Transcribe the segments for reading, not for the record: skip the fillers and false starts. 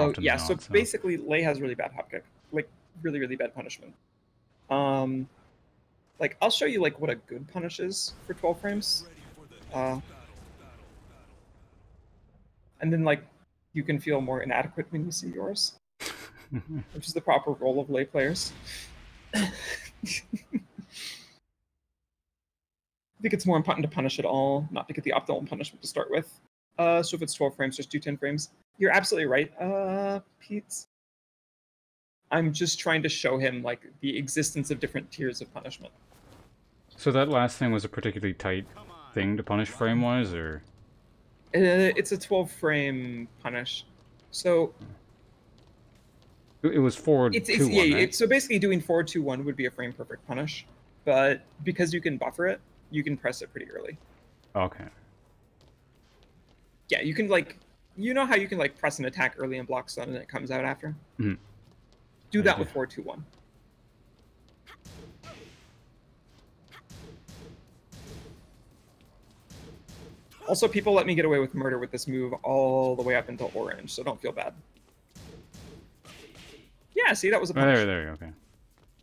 Oh often yeah, than so not. So basically Lei has really bad hop kick. Like really, really bad punishment. Like I'll show you like what a good punish is for 12 frames. And then like you can feel more inadequate when you see yours. Which is the proper role of Lei players. I think it's more important to punish it all, not to get the optimal punishment to start with. So if it's 12 frames, just do 10 frames. You're absolutely right, Pete. I'm just trying to show him like the existence of different tiers of punishment. So that last thing was a particularly tight thing to punish frame-wise, or? It's a 12 frame punish. So It was forward 2-1, right? So basically doing forward 2-1 would be a frame perfect punish, but because you can buffer it, you can press it pretty early. Okay. Yeah, you can like, you know how you can like press an attack early and block stun and it comes out after? Mm-hmm. Do that with 4-2-1. Also, people let me get away with murder with this move all the way up until orange, so don't feel bad. Yeah, see, that was a punish. There, okay.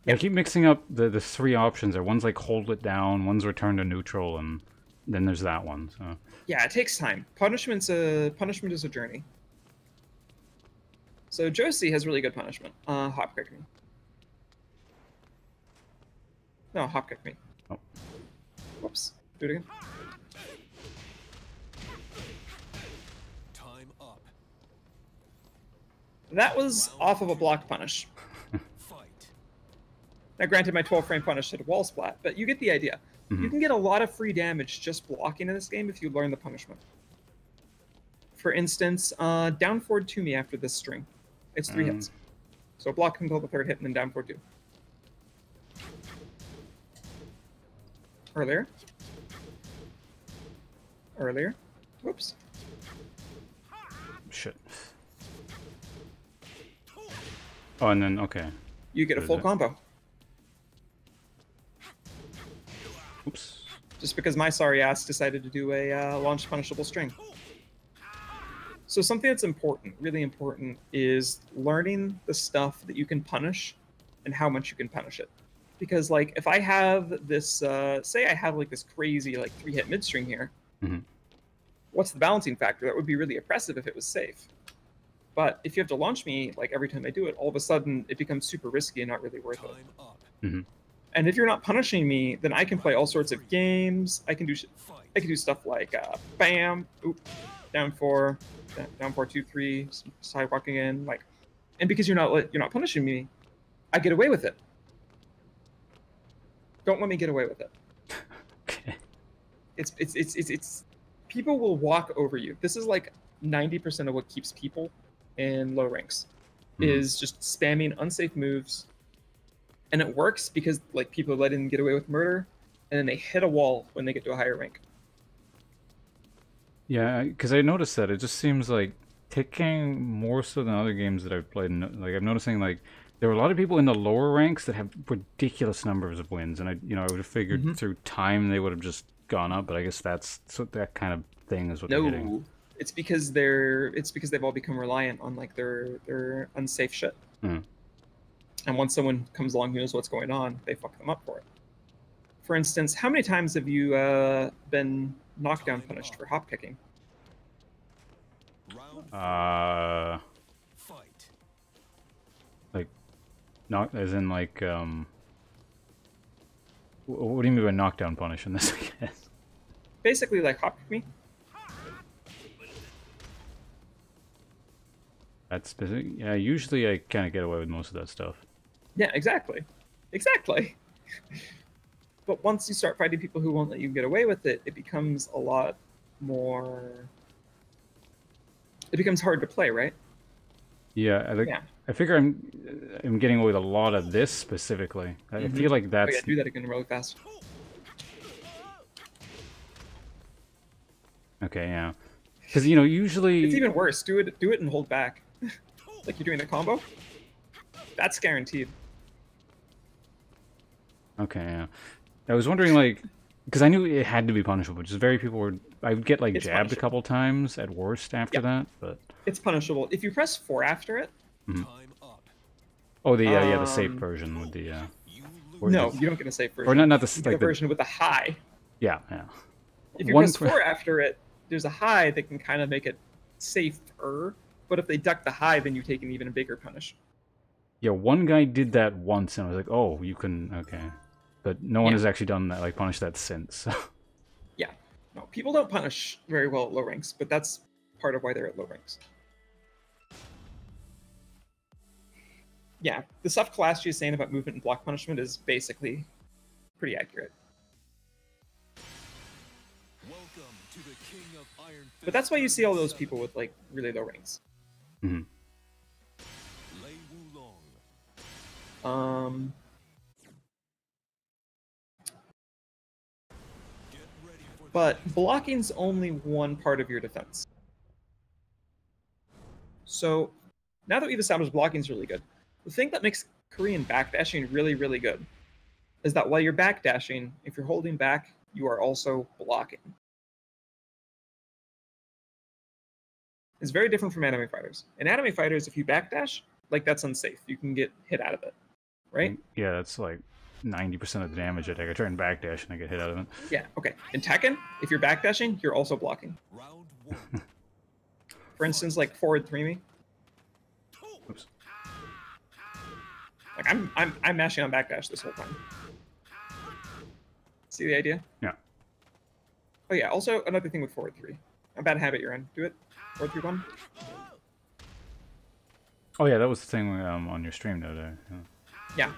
Yeah, I keep mixing up the three options there. One's like hold it down, one's return to neutral, and then there's that one. So yeah, it takes time. Punishment is a journey. So Josie has really good punishment. Hop kick me. No, hop kick me. Oh. Whoops. Do it again. Time up. That was off of a block punish. Now, granted, my 12 frame punish hit a wall splat, but you get the idea. You can get a lot of free damage just blocking in this game if you learn the punishment. For instance, down forward to me after this string. It's 3 hits. So block until the 3rd hit and then down forward 2. Earlier. Earlier. Whoops. Shit. Oh, and then, okay. You get a full combo. Oops. Just because my sorry ass decided to do a launch punishable string. So something that's important, really important, is learning the stuff that you can punish and how much you can punish it. Because like if I have this, say I have like this crazy like 3-hit mid-string here, what's the balancing factor? That would be really oppressive if it was safe. But if you have to launch me like every time I do it, all of a sudden it becomes super risky and not really worth it. And if you're not punishing me, then I can play all sorts of games. I can do stuff like bam, oop, down 4, down 4, 2, 3, sidewalking in, like, and because you're not punishing me, I get away with it. Don't let me get away with it. Okay. It's people will walk over you. This is like 90% of what keeps people in low ranks is just spamming unsafe moves. And it works because like people let in get away with murder, and then they hit a wall when they get to a higher rank. Yeah, because I noticed that it just seems like Tekken more so than other games that I've played. Like I'm noticing like there are a lot of people in the lower ranks that have ridiculous numbers of wins, and I would have figured through time they would have just gone up, but I guess that kind of thing is what they're getting. No, it's because they've all become reliant on like their unsafe shit. And once someone comes along who knows what's going on, they fuck them up for it. For instance, how many times have you been knockdown punished for hop kicking? Like, not as in like, what do you mean by knockdown punish in this? I guess. Basically, like hop kick me. That's specific. Yeah, usually I kind of get away with most of that stuff. Yeah, exactly. But once you start fighting people who won't let you get away with it, it becomes a lot more... It becomes hard to play, right? Yeah, I figure I'm getting away with a lot of this specifically. I feel like that's... Oh yeah, do that again really fast. Okay, yeah. Because, you know, usually... It's even worse. Do it and hold back. Like you're doing a combo. That's guaranteed. Okay, yeah. I was wondering, like, because I knew it had to be punishable, but just very I would get like It's jabbed a punishable. couple times at worst after that, but It's punishable. If you press 4 after it... Oh, the yeah, the safe version with the No, you don't get a safe version. or not You the get like a version with a high. yeah. If you press 4 after it, there's a high that can kind of make it safer. But if they duck the high, then you take an even bigger punish. Yeah, one guy did that once, and I was like, oh, you can okay, but no one has actually done that, like punished that since. So. Yeah, no, people don't punish very well at low ranks, but that's part of why they're at low ranks. Yeah, the stuff Kalastia is saying about movement and block punishment is basically pretty accurate. But that's why you see all those people with like really low ranks. But blocking's only one part of your defense. So now that we've established blocking's really good, the thing that makes Korean backdashing really, really good is that while you're backdashing, if you're holding back, you are also blocking. It's very different from anime fighters. In anime fighters, if you backdash, like that's unsafe. You can get hit out of it, right? Yeah, that's like 90% of the damage I take. I try and backdash and I get hit out of it. Yeah, okay. In Tekken, if you're backdashing, you're also blocking. For instance, like forward 3 me. Oops. Like I'm mashing on backdash this whole time. See the idea? Yeah. Oh yeah, also another thing with forward 3. A bad habit you're in. Do it. Forward 3 1. Oh yeah, that was the thing on your stream the other day. Yeah.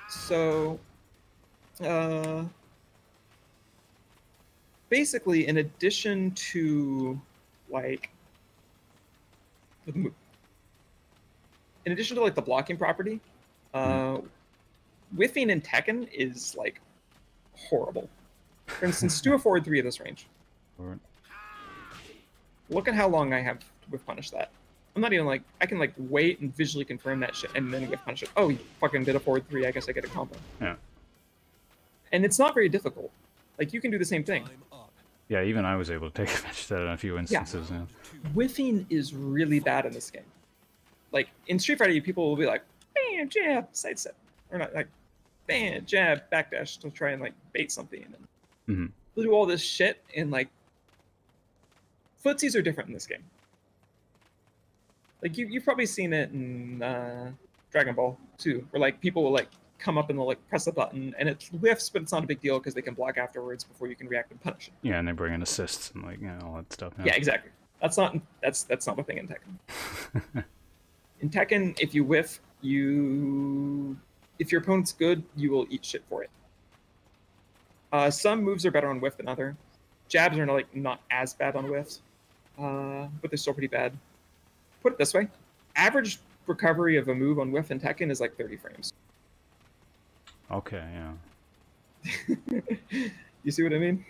So, basically, in addition to, like, the blocking property, whiffing in Tekken is, like, horrible. For instance, do a forward 3 of this range. Forward. Look at how long I have to whiff punish that. I'm not even like, I can like wait and visually confirm that shit and then whiff punish it. Oh, you fucking did a forward 3, I guess I get a combo. Yeah. And it's not very difficult. Like, you can do the same thing. Yeah, even I was able to take advantage of that in a few instances. Yeah. Whiffing is really bad in this game. Like, in Street Fighter, people will be like, bam, jab, sidestep. Or not, like, bam, jab, backdash to try and, like, bait something. And they'll do all this shit, and, like, footsies are different in this game. Like, you've probably seen it in Dragon Ball too, where, like, people will, like, come up and they'll, like, press a button, and it whiffs, but it's not a big deal because they can block afterwards before you can react and punish it. Yeah, and they bring in assists and, like, you know, all that stuff. Yeah, exactly. That's not a thing in Tekken. In Tekken, if you whiff, if your opponent's good, you will eat shit for it. Some moves are better on whiff than other. Jabs are like not as bad on whiffs, but they're still pretty bad. Put it this way: average recovery of a move on whiff in Tekken is like 30 frames. Okay, yeah. You see what I mean?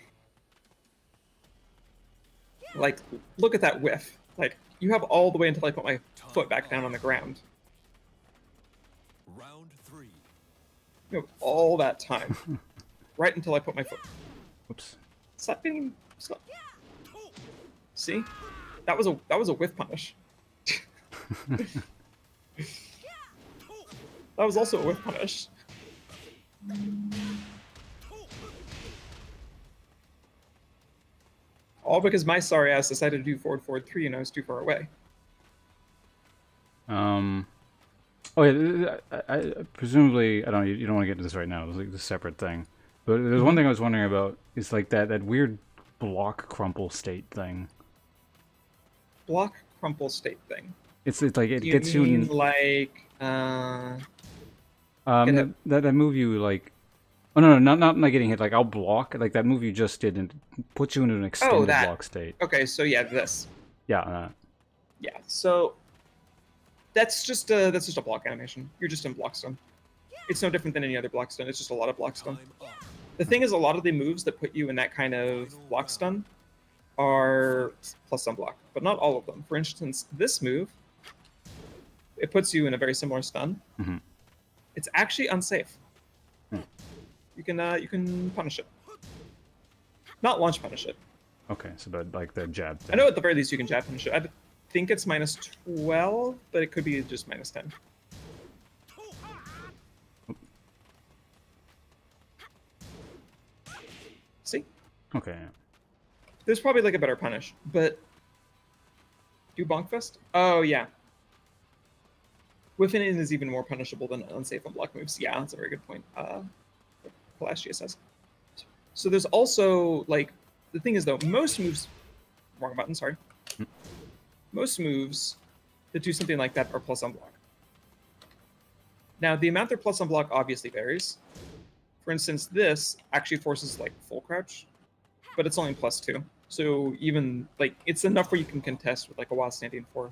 Like, look at that whiff. Like, you have all the way until I put my foot back down on the ground. Round 3. You have all that time, right until I put my foot. Whoops. Stop being. Stop. See, that was a whiff punish. That was also a whiff punish. All because my sorry ass decided to do forward 3 and I was too far away. Oh yeah, I presumably I don't know. You don't want to get into this right now. It's like a separate thing. But there's one thing I was wondering about. Is like that weird block crumple state thing. Block crumple state thing. It's like it Do gets you you mean in like that move you like. Oh no, not like getting hit. Like I'll block. Like that move you just did and puts you into an extended block state. Okay, so yeah, this. Yeah. Yeah, so that's just a block animation. You're just in block stun. It's no different than any other block stun. It's just a lot of block stun. The thing is, a lot of the moves that put you in that kind of block stun are plus some block, but not all of them. For instance, this move, it puts you in a very similar stun. It's actually unsafe. you can punish it. Not launch punish it. Okay, so but like the jab thing. I know at the very least you can jab punish it. I think it's -12, but it could be just -10. See? Okay. Yeah. There's probably like a better punish, but do bonk fist? Oh yeah. Whiffing in is even more punishable than unsafe on block moves. Yeah, that's a very good point. Flash GSS. So there's also like the thing is though, most moves wrong button, sorry. Most moves that do something like that are plus on block. Now the amount they're plus on block obviously varies. For instance, this actually forces like full crouch, but it's only +2. So even like it's enough where you can contest with like a while standing 4.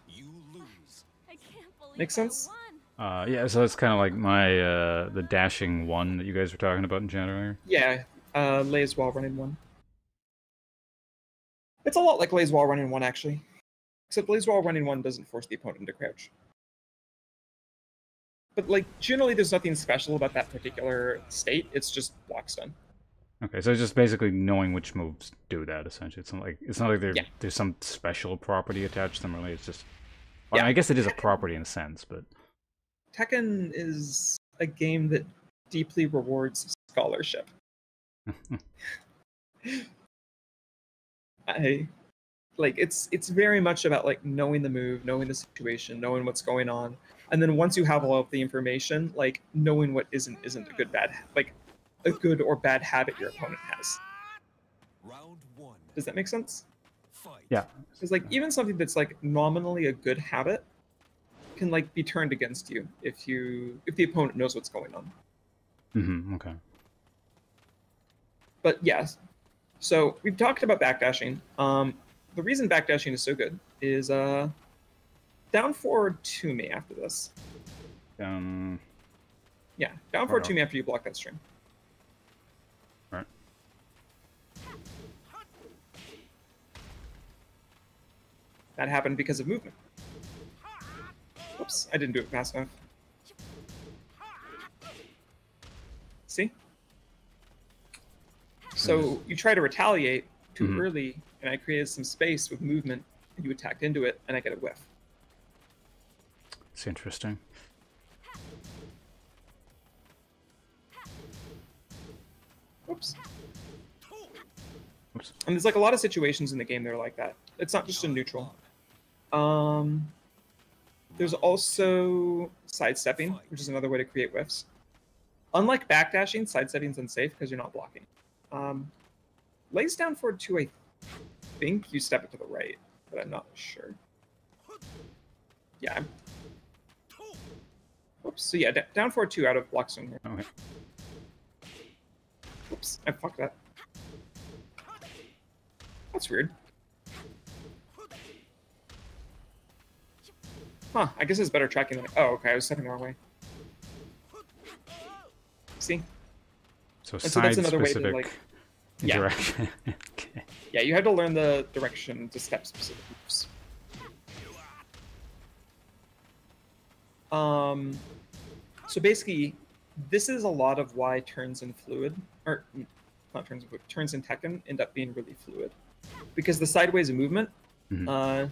You lose. I can't believe Makes sense? Yeah, so it's kind of like my the dashing 1 that you guys were talking about in chat earlier. Yeah, Lay's while running 1. It's a lot like Lay's while running 1 actually, except Lay's while running 1 doesn't force the opponent to crouch. But like generally, there's nothing special about that particular state. It's just block stun. Okay, so it's just basically knowing which moves do that. Essentially, it's not like there's some special property attached to them. Really, it's just. Well, Yeah. I guess it is a property in a sense, but. Tekken is a game that deeply rewards scholarship. It's very much about like knowing the move, knowing the situation, knowing what's going on, and then once you have all of the information, like knowing what isn't a good or bad habit your opponent has. Round 1. Does that make sense? Fight. Yeah. Because like even something that's like nominally a good habit can like be turned against you if the opponent knows what's going on. Mm-hmm. Okay. But yes, so we've talked about backdashing. The reason backdashing is so good is down forward to me after this. Yeah, down forward to me after you block that string. Right. That happened because of movement. Oops, I didn't do it fast enough. See? So you try to retaliate too early, and I created some space with movement, and you attacked into it, and I get a whiff. It's interesting. Oops. Oops. And there's like a lot of situations in the game that are like that. It's not just a neutral. There's also sidestepping, which is another way to create whiffs. Unlike backdashing, sidestepping is unsafe because you're not blocking. Lays down forward 2, I think you step it to the right, but I'm not sure. Yeah. Oops. So yeah, down forward 2 out of block swing here. Okay. Oops, I fucked that. That's weird. Huh, I guess it's better tracking than... Oh, okay, I was stepping the wrong way. See? So So that's another way to, side-specific like... interaction. Okay. Yeah, you have to learn the direction to step specific moves. So basically, this is a lot of why turns in Fluid, or not turns in Fluid, turns in Tekken end up being really fluid. Because the sideways movement, you have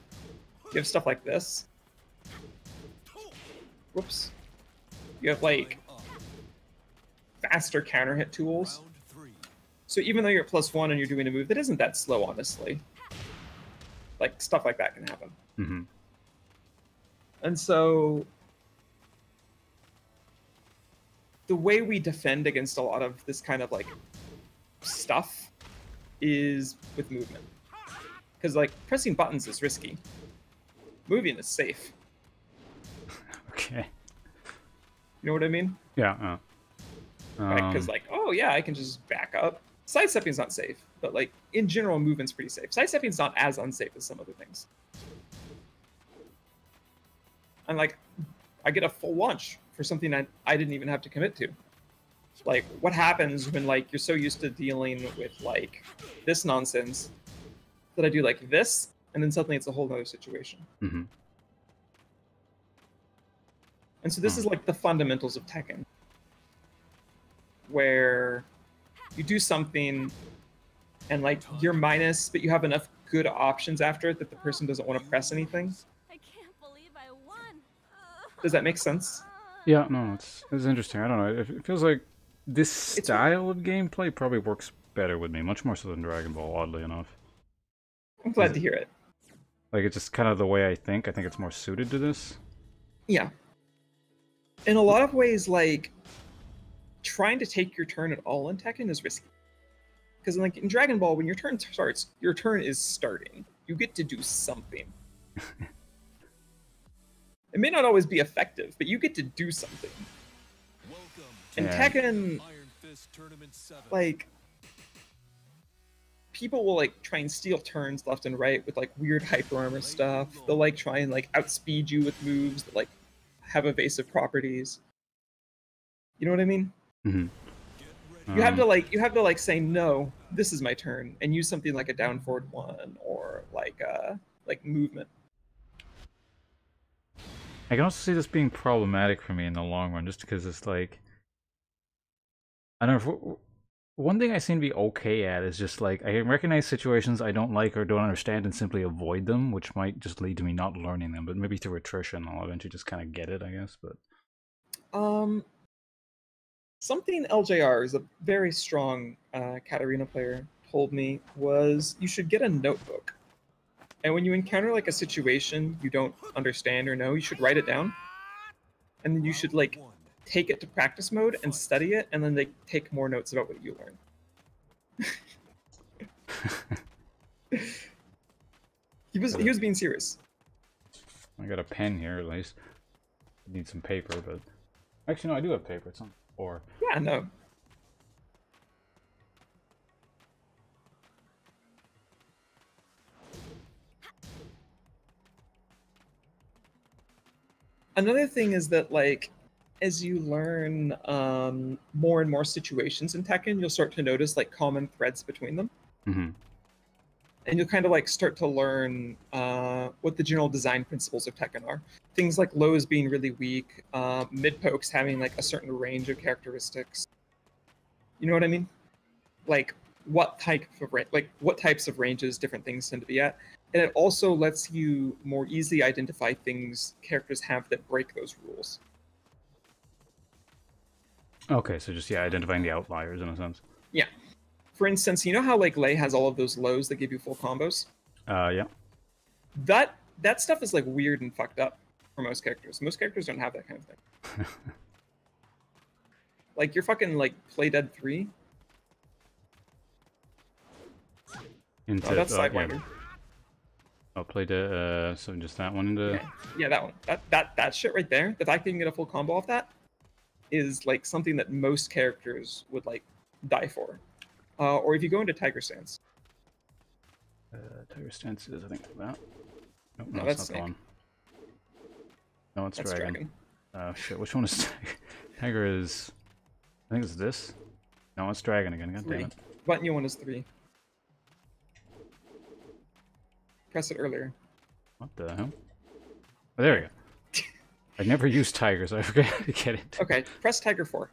stuff like this. Whoops. You have like faster counter hit tools. Round 3. So even though you're at +1 and you're doing a move that isn't that slow, honestly, like stuff like that can happen. Mm-hmm. And so the way we defend against a lot of this kind of like stuff is with movement. Because like pressing buttons is risky. Moving is safe. Okay. You know what I mean? Yeah. Because like, oh yeah, I can just back up. Sidestepping's not safe, but like in general, movement's pretty safe. Sidestepping's not as unsafe as some other things. And like, I get a full launch for something I didn't even have to commit to. Like, what happens when like you're so used to dealing with like this nonsense that I do like this, and then suddenly it's a whole other situation. Mm-hmm. And so this is like the fundamentals of Tekken. where you do something and like you're minus, but you have enough good options after it that the person doesn't want to press anything. I can't believe I won. Does that make sense? Yeah, no, it's interesting. I don't know. It feels like this style of gameplay probably works better with me, much more so than Dragon Ball, oddly enough. I'm glad to hear it. Like, it's just kind of the way I think. I think it's more suited to this. Yeah. In a lot of ways, like, trying to take your turn at all in Tekken is risky. Because like in Dragon Ball, when your turn starts, your turn is starting. You get to do something. It may not always be effective, but you get to do something. In Tekken, like, people will like try and steal turns left and right with like weird hyper armor stuff. They'll like try and like outspeed you with moves that like have evasive properties. You know what I mean? Mm-hmm. You have to like say no, this is my turn, and use something like a down forward one or like movement. I can also see this being problematic for me in the long run, just because it's like, I don't know. One thing I seem to be okay at is just like, I can recognize situations I don't like or don't understand and simply avoid them, which might just lead to me not learning them. But maybe through attrition, I'll eventually just kind of get it, I guess. But something LJR is a very strong Katarina player told me was you should get a notebook. And when you encounter like a situation you don't understand or know, you should write it down. And then you should like take it to practice mode and study it, and then they take more notes about what you learn. He was being serious. I got a pen here at least. Need some paper, but actually no, I do have paper. It's on the floor. Yeah, no. Another thing is that, like, as you learn more and more situations in Tekken, you'll start to notice, like, common threads between them. Mm-hmm. And you'll kind of, like, start to learn what the general design principles of Tekken are. Things like lows being really weak, mid-pokes having, like, a certain range of characteristics. You know what I mean? Like, what types of ranges different things tend to be at. And it also lets you more easily identify things characters have that break those rules. Okay, so just, yeah, identifying the outliers in a sense. Yeah. For instance, you know how like Lei has all of those lows that give you full combos? Yeah. That stuff is like weird and fucked up for most characters. Most characters don't have that kind of thing. Like your fucking like Play Dead 3. Into, Oh, that's Sidewinder. Yeah. I'll play the so just that one into Yeah, that one. That shit right there. The fact that you can get a full combo off that is like something that most characters would like die for. Or if you go into Tiger Stance. Tiger Stance is I think that. Nope, No, no, that's it's not Snake. the one. No, it's That's Dragon. Oh shit, which one is Tiger? Tiger is I think it's this. No, it's Dragon again, god 3. damn it. Button you want is 3. Press it earlier. What the hell? Oh, there we go. I never used Tiger, so I forgot how to get it. Okay, press Tiger 4.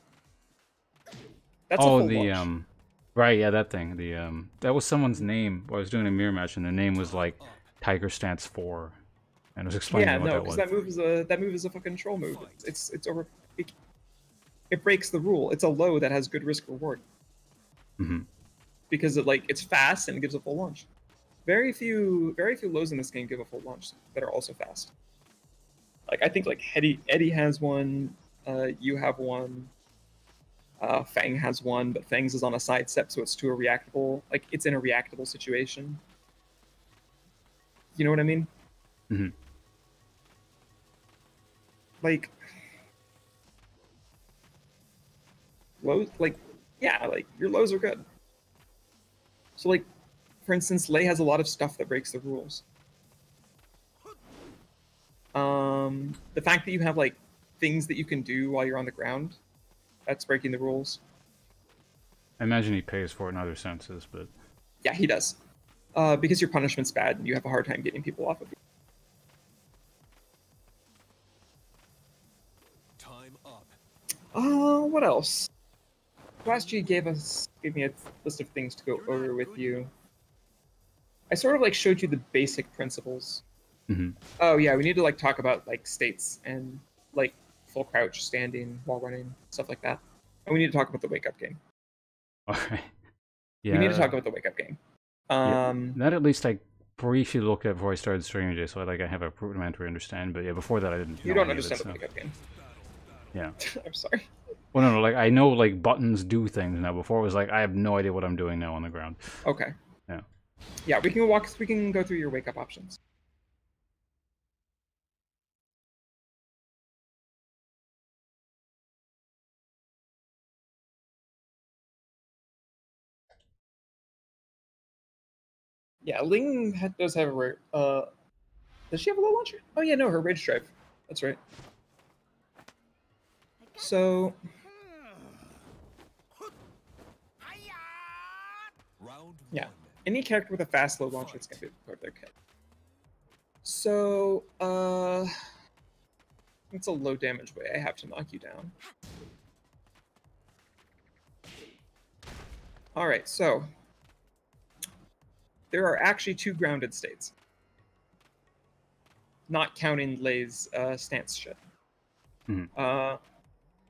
That's oh, a full the launch. right, yeah, that thing. The that was someone's name. I was doing a mirror match, and the name was like Tiger Stance 4, and it was explaining Yeah, what no, that because was. that move is a fucking troll move. It's over. It breaks the rule. It's a low that has good risk reward. Mm-hmm. Because it's fast and it gives a full launch. Very few lows in this game give a full launch that are also fast. Like I think like Eddie has one, you have one, Fang has one, but Fang's is on a side step, so it's to a reactable. Like it's in a reactable situation. You know what I mean? Mm-hmm. Like lows, like yeah, like your lows are good. So like, for instance, Lei has a lot of stuff that breaks the rules. The fact that you have like things that you can do while you're on the ground, that's breaking the rules. I imagine he pays for it in other senses, but Yeah, he does. Because your punishment's bad and you have a hard time getting people off of you. Time up. What else? last you gave me a list of things to go over with you. I sort of like showed you the basic principles. Mm-hmm. Oh yeah, we need to like talk about like states and like full crouch, standing, wall running, stuff like that. And we need to talk about the wake up game. Okay. Yeah. We need to talk about the wake up game. Yeah, that at least I briefly looked at before I started streaming today, so I have a rudimentary understand. But yeah, before that I didn't. You know don't any of it, understand the so. wake up game. Yeah. I'm sorry. Well, no, like I know like buttons do things now. Before it was like I have no idea what I'm doing now on the ground. Okay. Yeah. Yeah, we can go through your wake up options. Yeah, Ling does have a does she have a low launcher? Oh yeah, no, her rage drive. That's right. So yeah, any character with a fast low launcher is gonna be part of their kit. So it's a low damage way I have to knock you down. Alright, so there are actually 2 grounded states. Not counting Lay's stance shit. Mm-hmm.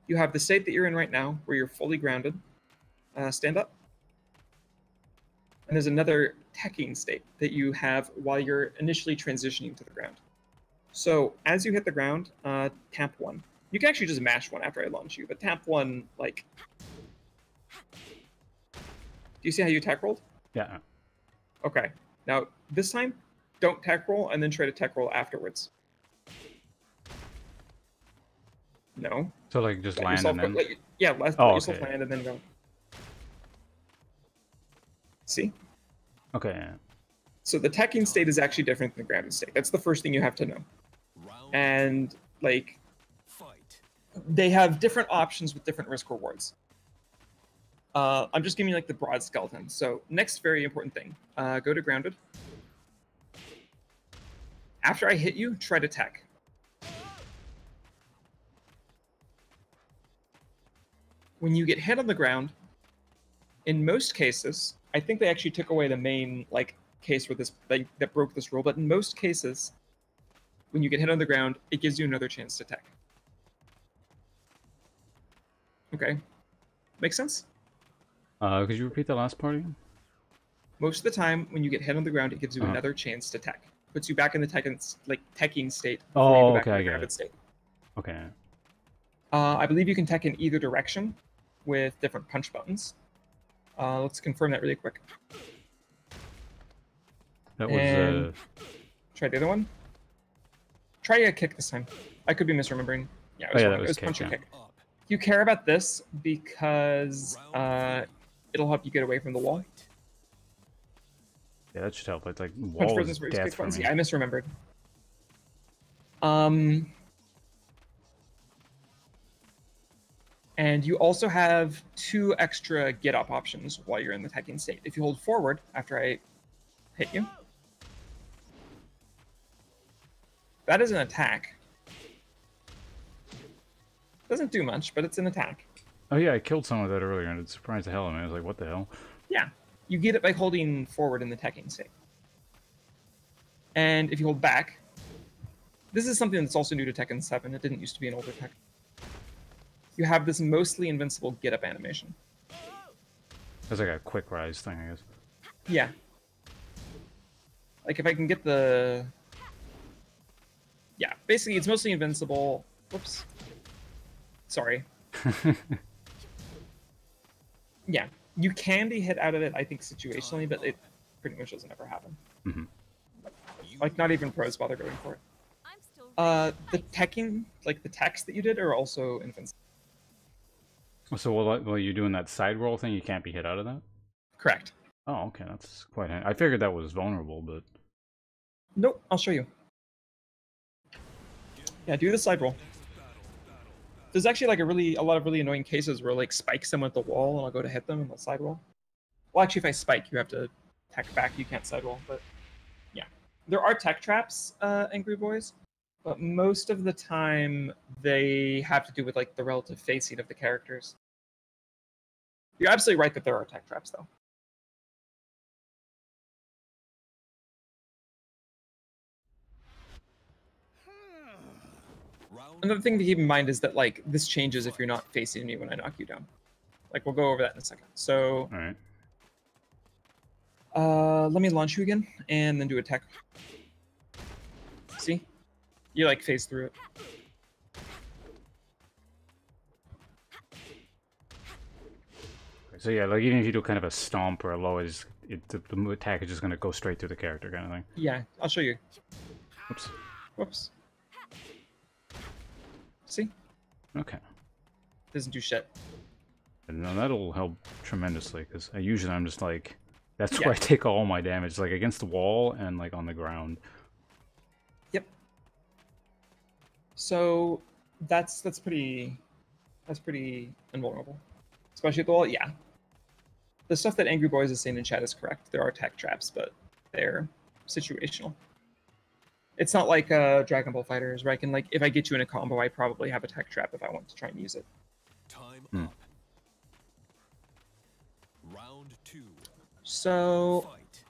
You have the state that you're in right now, where you're fully grounded. Stand up. And there's another teching state that you have while you're initially transitioning to the ground. So as you hit the ground, tap 1. You can actually just mash 1 after I launch you, but tap 1, like... Do you see how you tech rolled? Yeah. Okay. Now, this time, don't tech roll and then try to tech roll afterwards. No. So like just Let land yourself and then. let Oh, yourself okay. land and then go. See? Okay. Yeah. So the teching state is actually different than the grounded state. That's the first thing you have to know. And like, they have different options with different risk rewards. I'm just giving you like the broad skeleton. So next very important thing, go to grounded. After I hit you, try to tech. When you get hit on the ground, in most cases, I think they actually took away the main like case where this that broke this rule, but in most cases, when you get hit on the ground, it gives you another chance to tech. Okay, makes sense? Could you repeat the last part again? Most of the time, when you get hit on the ground, it gives you another chance to tech. Puts you back in the teching state before you go back okay, in I the get grounded it. state. Okay. I believe you can tech in either direction with different punch buttons. Let's confirm that really quick. That was And try the other one. Try a kick this time. I could be misremembering. Yeah, it was, that wrong. was It was kick, punch or yeah. kick. You care about this because it'll help you get away from the wall. Yeah, that should help. It's like Punch wall versus is raise death kick for buttons. me. Yeah, I misremembered. And you also have 2 extra get up options while you're in the teching state. If you hold forward after I hit you, that is an attack. Doesn't do much, but it's an attack. Oh yeah, I killed someone with that earlier, and it surprised the hell out of me. I was like, what the hell? Yeah, you get it by holding forward in the teching state. And if you hold back, this is something that's also new to Tekken 7. It didn't used to be an older Tekken. You have this mostly invincible get up animation. It's like a quick rise thing, I guess. Yeah. Like if I can get the... Yeah, basically it's mostly invincible. Whoops. Sorry. Yeah, you can be hit out of it, I think, situationally, but it pretty much doesn't ever happen. Mm-hmm. Like, not even pros bother going for it. I'm still The teching, like the techs that you did, are also invincible. So while you're doing that side roll thing, you can't be hit out of that? Correct. Oh, okay, that's quite handy. I figured that was vulnerable, but... Nope, I'll show you. Yeah, do the side roll. There's actually like a lot of really annoying cases where like spike someone at the wall and I'll go to hit them and they'll side roll. Well, actually, if I spike, you have to tech back. You can't side roll, but yeah. There are tech traps, Angry Boys, but most of the time they have to do with like the relative facing of the characters. You're absolutely right that there are tech traps, though. Another thing to keep in mind is that, like, this changes if you're not facing me when I knock you down. Like, we'll go over that in a second. So, All right. let me launch you again, and then do a tech. See? You, like, phase through it. So yeah, like even if you do kind of a stomp or a low, the attack is just gonna go straight through the character kind of thing. Yeah, I'll show you. Whoops. Whoops. See? Okay. Doesn't do shit. And no, that'll help tremendously because usually I'm just like, that's where Yeah. I take all my damage, like against the wall and like on the ground. Yep. So that's pretty invulnerable, especially at the wall. Yeah. The stuff that Angry Boys is saying in chat is correct. There are tech traps, but they're situational. It's not like Dragon Ball Fighters, where I can, like, if I get you in a combo, I probably have a tech trap if I want to try and use it. Time up. Round 2. So Fight.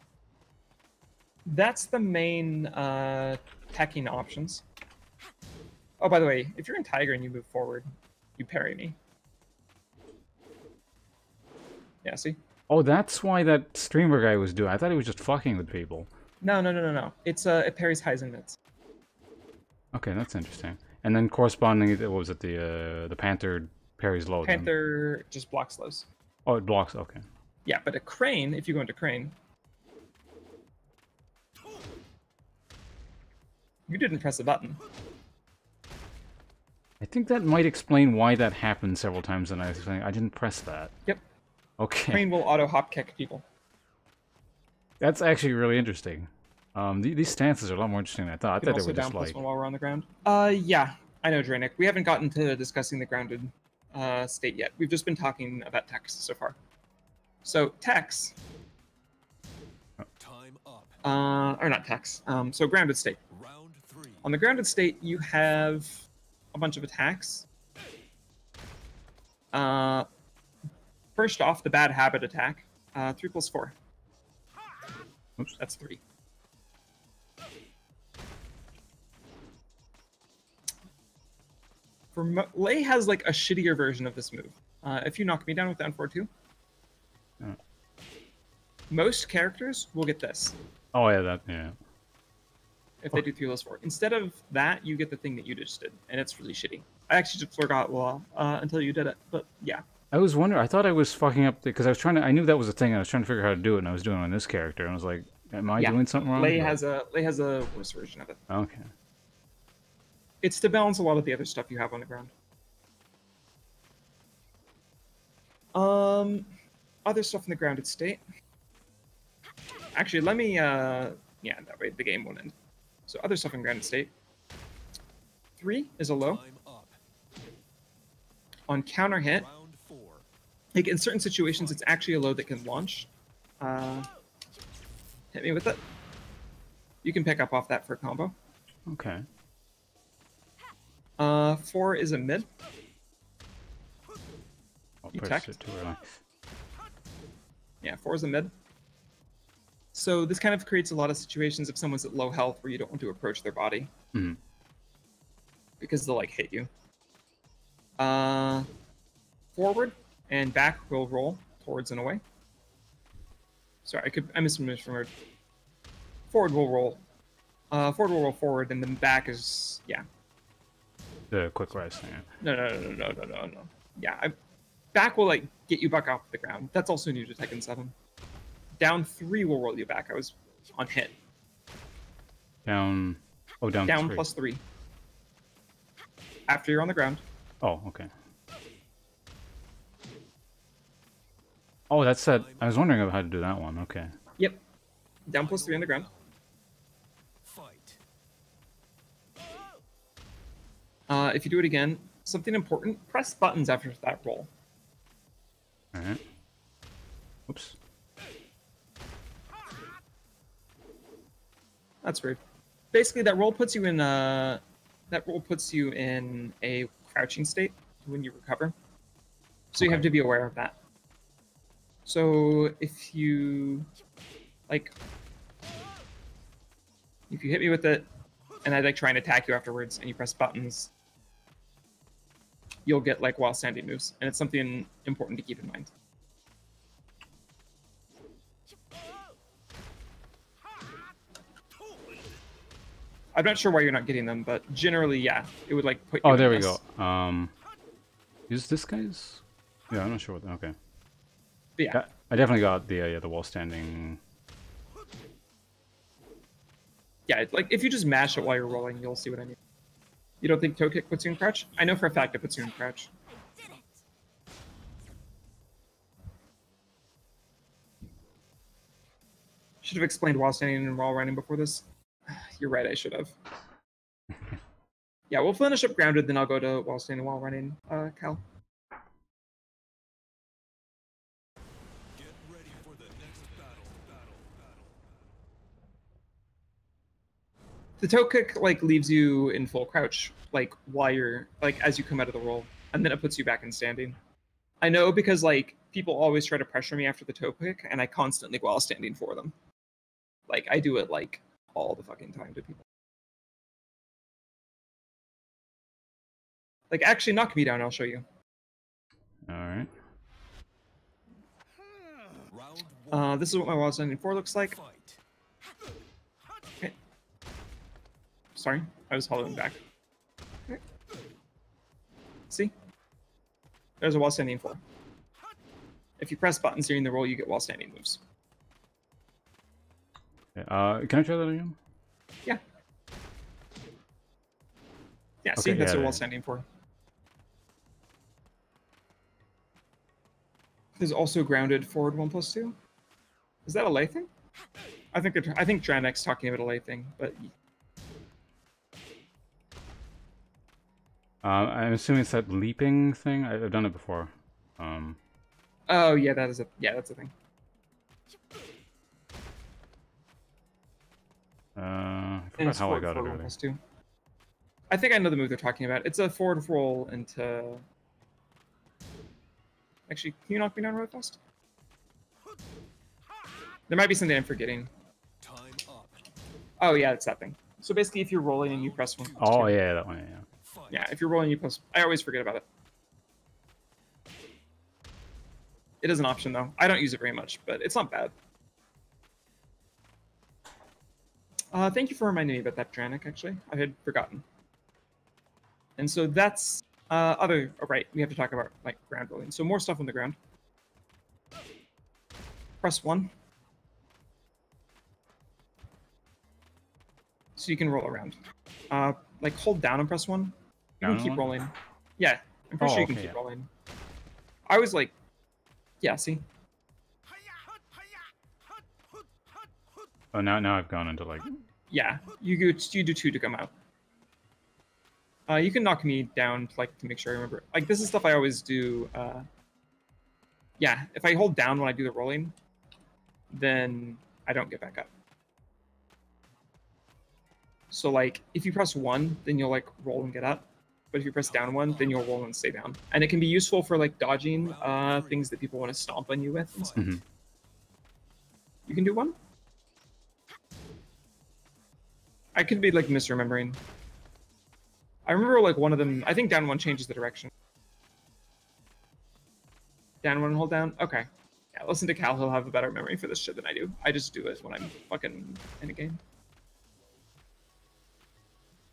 that's the main teching options. Oh, by the way, if you're in Tiger and you move forward, you parry me. Yeah, see? Oh, that's why that streamer guy was doing. I thought he was just fucking with people. No. It's it parries highs and mids. Okay, that's interesting. And then corresponding, what was it? The Panther parries low. Then. Panther just blocks lows. Oh, it blocks. Okay. Yeah, but a crane, if you go into crane, you didn't press a button. I think that might explain why that happened several times, and I was saying I didn't press that. Yep. Okay. Crane will auto hop kick people. That's actually really interesting. These stances are a lot more interesting than I thought. I You can thought they also were down just plus like. one while we're on the ground. Yeah, I know, Dranic. We haven't gotten to discussing the grounded state yet. We've just been talking about techs so far. So techs, Time up. or not techs. So grounded state. Round 3. On the grounded state, you have a bunch of attacks. First off, the bad habit attack. 3 plus 4. Oops. That's 3. Lei has like a shittier version of this move. If you knock me down with down 4-2, Oh. most characters will get this. Oh yeah, that yeah. If they do 3 plus 4. Instead of that, you get the thing that you just did, and it's really shitty. I actually just forgot law until you did it, but yeah. I was wondering. I thought I was fucking up because I was trying to. I knew that was a thing. I was trying to figure out how to do it, and I was doing it on this character, and I was like, "Am I Yeah. doing something wrong?" Lei Or- has a worse version of it. Okay. It's to balance a lot of the other stuff you have on the ground. Other stuff in the grounded state. Actually, let me yeah, that way the game won't end. So other stuff in grounded state. 3 is a low. Time up. On counter hit, Round 4. like in certain situations, it's actually a low that can launch. Hit me with it. You can pick up off that for a combo. Okay. 4 is a mid. I'll You press teched? it too early. Yeah, 4 is a mid. So this kind of creates a lot of situations if someone's at low health where you don't want to approach their body. Mhm. Because they'll like hit you. Forward and back will roll towards and away. Sorry, I misremembered. Forward will roll. Forward will roll forward, and then back is yeah. The quick rise thing. No. Yeah, back will like get you back off the ground. That's also new to Tekken 7. Down 3 will roll you back. I was on hit. Down. Oh, down. Down 3. plus 3. After you're on the ground. Oh, okay. Oh, that's that. I was wondering about how to do that one. Okay. Yep. Down plus 3 on the ground. Fight. If you do it again, something important, press buttons after that roll. All right. Oops. That's weird. Basically, that roll puts you in a crouching state when you recover. So you have Okay. to be aware of that. So if you hit me with it, and I like try and attack you afterwards, and you press buttons, you'll get like while standing moves, and it's something important to keep in mind. I'm not sure why you're not getting them, but generally, yeah, it would like put you. Oh, in there we this. go. Is this guy's? Yeah, I'm not sure what. Okay. But yeah. I definitely got the wall standing. Yeah, like if you just mash it while you're rolling, you'll see what I mean. You don't think toe kick puts you in crouch? I know for a fact it puts you in crouch. I did it. Should have explained while standing and while running before this. You're right, I should have. Yeah, we'll finish up grounded, then I'll go to while standing, while running, Cal. Get ready for the next battle. The toe kick like leaves you in full crouch, like while you're like as you come out of the roll, and then it puts you back in standing. I know because like people always try to pressure me after the toe kick, and I constantly while standing for them. Like I do it like all the fucking time to people. Like actually knock me down, I'll show you. All right. Round one. This is what my while standing for looks like. Fight. Okay. Sorry, I was holding back. Okay. See? There's a while standing for. If you press buttons during the roll, you get while standing moves. Okay, can I try that again? Yeah. Yeah, see, Okay, that's yeah, what yeah. while standing for. There's also grounded forward 1+2. Is that a lay thing? I think Dranek's talking about a lay thing, but I'm assuming it's that leaping thing. I've done it before. oh yeah, that's a thing. I And forgot it's how I forward got it forward earlier. 1+2. I think I know the move they're talking about. It's a forward roll into. Actually, can you knock me down really fast? There might be something I'm forgetting. Time up. Oh yeah, it's that thing. So basically, if you're rolling and you press 1+2. Oh yeah, that one. Yeah. Fight. Yeah, if you're rolling, you press. I always forget about it. It is an option though. I don't use it very much, but it's not bad. Thank you for reminding me about that, Dranik, actually. I had forgotten. And so that's oh, right, we have to talk about like ground rolling. So more stuff on the ground. Press 1. So you can roll around. Like hold down and press 1. You Down can keep one? rolling. Yeah, I'm pretty sure you can okay, keep yeah. rolling. I was like, yeah, see? Oh, now I've gone into like. Yeah, you do 2 to come out. You can knock me down like to make sure I remember. Like this is stuff I always do. Yeah, if I hold down when I do the rolling, then I don't get back up. So like if you press 1, then you'll like roll and get up. But if you press down 1, then you'll roll and stay down. And it can be useful for like dodging things that people want to stomp on you with. And stuff. Mhm. You can do 1? I could be like misremembering. I remember like one of them. I think down 1 changes the direction. Down 1, hold down. Okay. Yeah, listen to Cal. He'll have a better memory for this shit than I do. I just do it when I'm fucking in a game.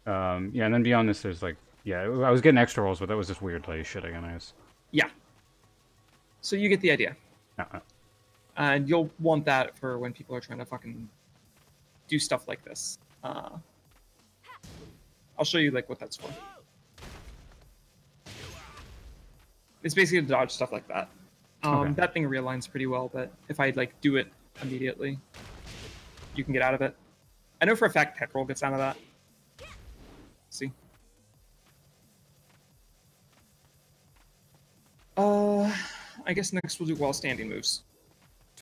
Yeah, and then beyond this, there's like, yeah, I was getting extra rolls, but that was just weird play shit again, I guess. Yeah. So you get the idea. Uh-uh. And you'll want that for when people are trying to fucking do stuff like this. I'll show you like what that's for. It's basically to dodge stuff like that. Okay. That thing realigns pretty well, but if I like do it immediately, you can get out of it. I know for a fact tech roll gets out of that. See? I guess next we'll do while standing moves.